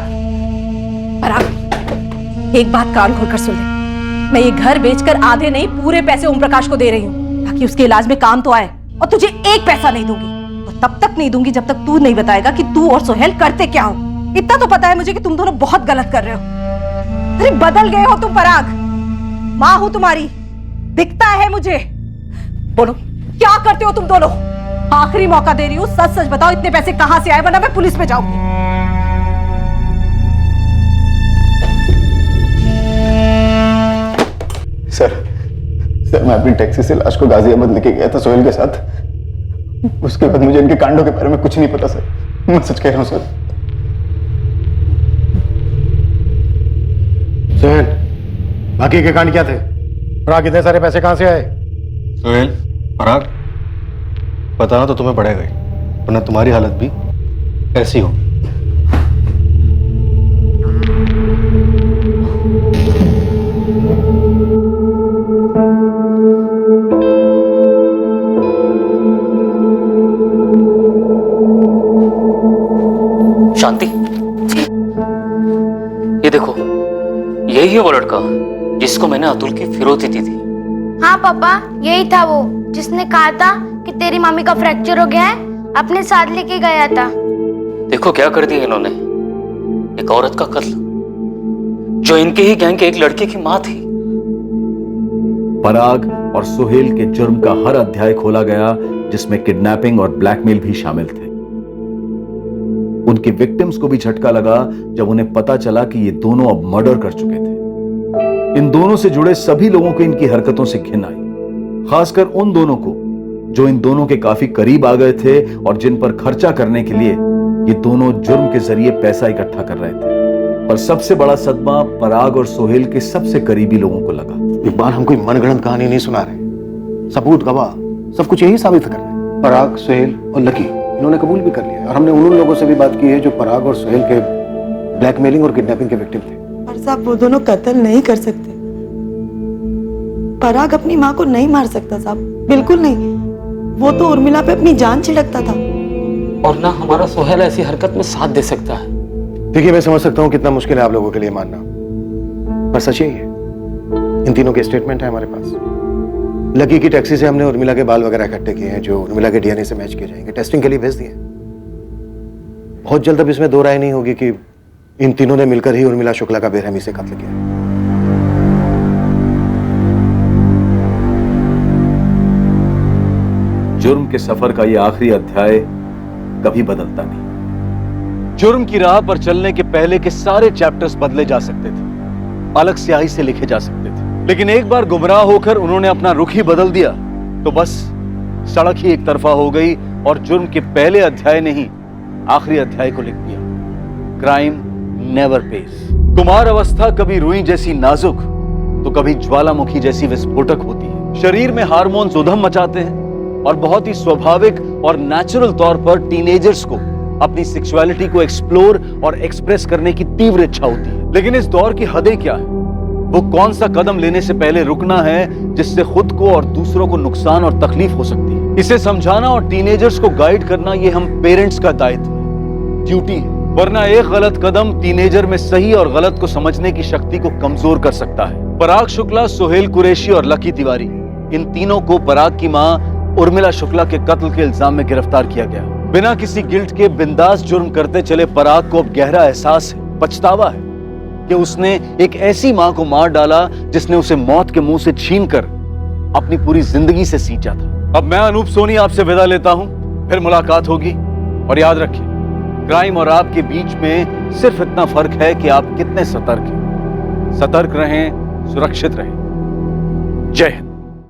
एक बात कान खोलकर सुन ले। मैं ये घर बेचकर आधे नहीं पूरे पैसे ओम प्रकाश को दे रही हूँ ताकि उसके इलाज में काम तो आए, और तुझे एक पैसा नहीं दूंगी। और तब तक नहीं दूंगी जब तक तू नहीं बताएगा कि तू और सोहेल करते क्या हो। इतना तो पता है मुझे कि तुम दोनों बहुत गलत कर रहे हो। अरे बदल गए हो तुम पराग। माँ हूं तुम्हारी, दिखता है मुझे। बोलो क्या करते हो तुम दोनों? आखिरी मौका दे रही हूँ, सच सच बताओ इतने पैसे कहां से आए, वरना मैं पुलिस में जाऊंगी। सर मैं अपनी टैक्सी से लाश को गाजियाबाद लेके गया था सोहेल के साथ। उसके बाद मुझे इनके कांडों के बारे में कुछ नहीं पता सर, मैं सच कह रहा हूँ सर। सोहेल, बाकी के कांड क्या थे? पराग, इतने सारे पैसे कहां से आए? सोहेल, पराग, बताना तो तुम्हें पड़ेगा ही, वरना तुम्हारी हालत भी ऐसी हो। है वो लड़का जिसको मैंने अतुल की फिरौती दी थी? हाँ पापा, यही था वो जिसने कहा था कि तेरी मम्मी का फ्रैक्चर हो गया है, अपने साथ लेके गया था। देखो क्या कर दिया इन्होंने, एक औरत का कत्ल जो इनके ही गैंग के एक लड़के की मां थी। पराग और सुहेल के जुर्म का हर अध्याय खोला गया, जिसमें किडनैपिंग और ब्लैकमेल भी शामिल थे। उनके विक्टिम्स को भी झटका लगा जब उन्हें पता चला कि ये दोनों अब मर्डर कर चुके थे। इन दोनों से जुड़े सभी लोगों को इनकी हरकतों से घिन आई, खासकर उन दोनों को जो इन दोनों के काफी करीब आ गए थे और जिन पर खर्चा करने के लिए ये दोनों जुर्म के जरिए पैसा इकट्ठा कर रहे थे। पर सबसे बड़ा सदमा पराग और सोहेल के सबसे करीबी लोगों को लगा। इकबाल, हम कोई मनगढ़ंत कहानी नहीं सुना रहे, सबूत गवाह सब कुछ यही साबित कर रहे हैं। पराग, सोहेल और लकी इन्होंने कबूल भी कर लिया और हमने उन लोगों से भी बात की है जो पराग और सोहेल के ब्लैकमेलिंग और किडनैपिंग के विक्टिम थे। पर साहब, वो दोनों कत्ल नहीं कर सकते। पराग अपनी माँ को नहीं मार सकता साहब, बिल्कुल नहीं। वो तो उर्मिला पे अपनी जान छिड़कता था। और ना हमारा सोहेल ऐसी हरकत में साथ दे सकता है। देखिए, मैं समझ सकता हूँ कितना मुश्किल है आप लोगों के लिए मानना, पर सच यही है। इन तीनों के स्टेटमेंट है हमारे पास। लकी की टैक्सी से हमने उर्मिला के बाल वगैरह इकट्ठे किए हैं जो उर्मिला के डीएनए से मैच किए जाएंगे, टेस्टिंग के लिए भेज दिए। बहुत जल्द अब इसमें दो राय नहीं होगी कि इन तीनों ने मिलकर ही उर्मिला शुक्ला का बेरहमी से कत्ल किया। जुर्म के सफर का यह आखिरी अध्याय कभी बदलता नहीं। जुर्म की राह पर चलने के पहले के सारे चैप्टर्स बदले जा सकते थे, अलग स्याही से लिखे जा सकते थे, लेकिन एक बार गुमराह होकर उन्होंने अपना रुख ही बदल दिया तो बस सड़क ही एक तरफा हो गई और जुर्म के पहले अध्याय ने ही आखिरी अध्याय को लिख दिया। Crime never page. कुमार अवस्था कभी रुई जैसी नाजुक तो कभी ज्वालामुखी जैसी विस्फोटक होती है। शरीर में हार्मोन्स उधम मचाते हैं और बहुत ही स्वाभाविक और नेचुरल तौर पर टीनेजर्स को अपनी सेक्सुअलिटी को एक्सप्लोर और एक्सप्रेस करने की तीव्र इच्छा होती है। लेकिन इस दौर की हदें क्या है? वो कौन सा कदम लेने से पहले रुकना है जिससे खुद को और दूसरों को नुकसान और तकलीफ हो सकती है? इसे समझाना और टीनेजर्स को गाइड करना ये हम पेरेंट्स का दायित्व है, ड्यूटी है। वरना एक गलत कदम टीनेजर में सही और गलत को समझने की शक्ति को कमजोर कर सकता है। पराग शुक्ला, सोहेल कुरैशी और लकी तिवारी, इन तीनों को पराग की मां उर्मिला शुक्ला के कत्ल के इल्जाम में गिरफ्तार किया गया। बिना किसी गिल्ट के बिंदास जुर्म करते चले पराग को अब गहरा एहसास है, पछतावा है कि उसने एक ऐसी मां को मार डाला जिसने उसे मौत के मुंह से छीनकर अपनी पूरी जिंदगी से सींचा था। अब मैं अनूप सोनी आपसे विदा लेता हूं, फिर मुलाकात होगी। और याद रखिए, क्राइम और आपके बीच में सिर्फ इतना फर्क है कि आप कितने सतर्क हैं। सतर्क रहें, सुरक्षित रहें। जय हिंद।